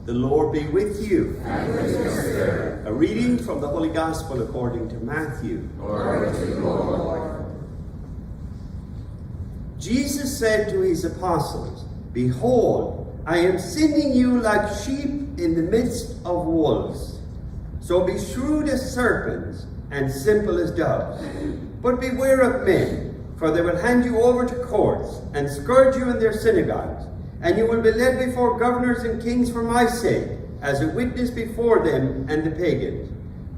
The Lord be with you. And with your spirit. A reading from the Holy Gospel according to Matthew. Glory to you, O Lord. Jesus said to his apostles, "Behold, I am sending you like sheep in the midst of wolves. So be shrewd as serpents and simple as doves. But beware of men, for they will hand you over to courts and scourge you in their synagogues. And you will be led before governors and kings for my sake, as a witness before them and the pagans.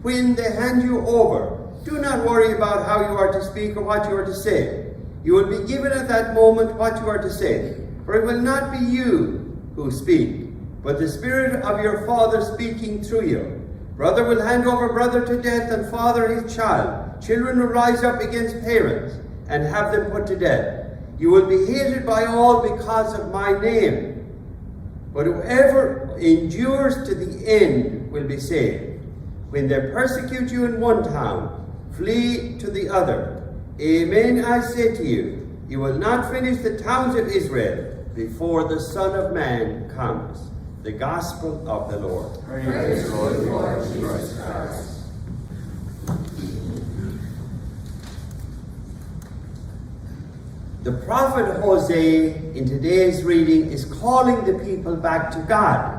When they hand you over, do not worry about how you are to speak or what you are to say. You will be given at that moment what you are to say. For it will not be you who speak, but the Spirit of your Father speaking through you. Brother will hand over brother to death, and father his child. Children will rise up against parents and have them put to death. You will be hated by all because of my name. But whoever endures to the end will be saved. When they persecute you in one town, flee to the other. Amen, I say to you, you will not finish the towns of Israel before the Son of Man comes." The Gospel of the Lord. Praise the Lord Jesus Christ. The prophet Hosea in today's reading is calling the people back to God.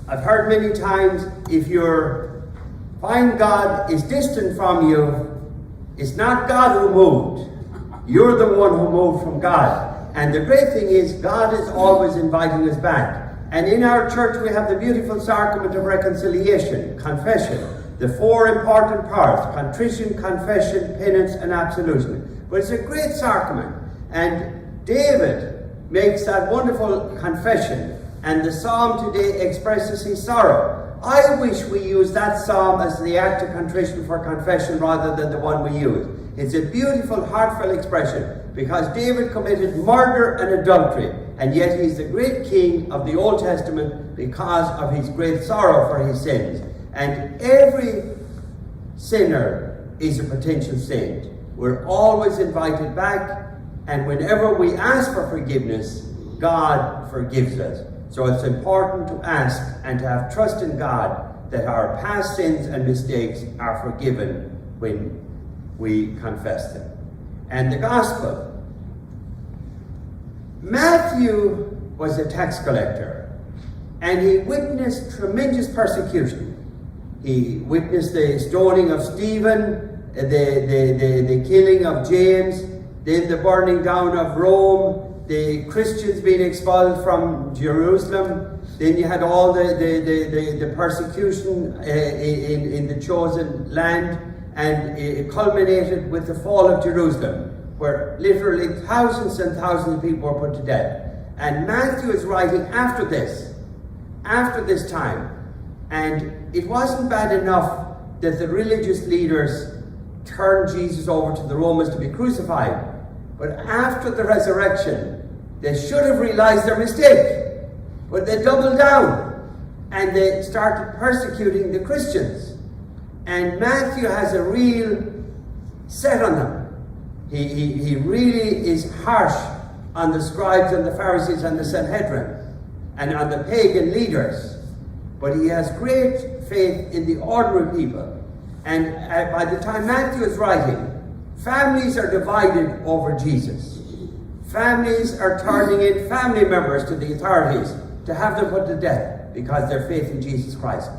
I've heard many times, if you find God is distant from you, it's not God who moved. You're the one who moved from God. And the great thing is, God is always inviting us back. And in our church we have the beautiful sacrament of reconciliation, confession. The four important parts: contrition, confession, penance, and absolution. But it's a great sacrament. And David makes that wonderful confession. And the psalm today expresses his sorrow. I wish we used that psalm as the act of contrition for confession rather than the one we use. It's a beautiful, heartfelt expression, because David committed murder and adultery, and yet he's the great king of the Old Testament because of his great sorrow for his sins. And every sinner is a potential saint. We're always invited back, and whenever we ask for forgiveness, God forgives us. So it's important to ask and to have trust in God that our past sins and mistakes are forgiven when we confess them. And the Gospel. Matthew was a tax collector, and he witnessed tremendous persecution. He witnessed the stoning of Stephen, the killing of James, then the burning down of Rome, the Christians being expelled from Jerusalem. Then you had all the persecution in the chosen land, and it culminated with the fall of Jerusalem, where literally thousands and thousands of people were put to death. And Matthew is writing after this time. And it wasn't bad enough that the religious leaders turned Jesus over to the Romans to be crucified. But after the resurrection, they should have realized their mistake. But they doubled down and they started persecuting the Christians. And Matthew has a real set on them. He really is harsh on the scribes and the Pharisees and the Sanhedrin and on the pagan leaders. But he has great faith in the ordinary people. And by the time Matthew is writing, families are divided over Jesus. Families are turning in family members to the authorities to have them put to death because their faith in Jesus Christ.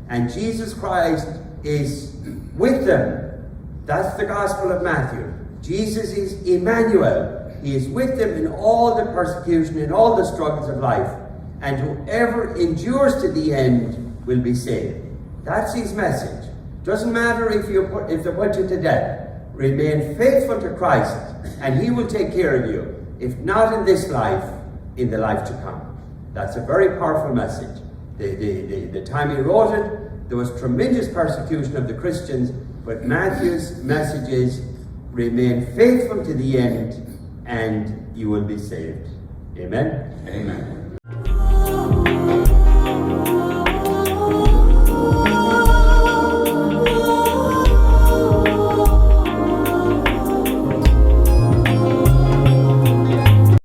And Jesus Christ is with them. That's the Gospel of Matthew. Jesus is Emmanuel. He is with them in all the persecution, in all the struggles of life. And whoever endures to the end will be saved. That's his message. Doesn't matter if they put you to death. Remain faithful to Christ, and he will take care of you. If not in this life, in the life to come. That's a very powerful message. The time he wrote it, there was tremendous persecution of the Christians, but Matthew's message is, remain faithful to the end, and you will be saved. Amen? Amen.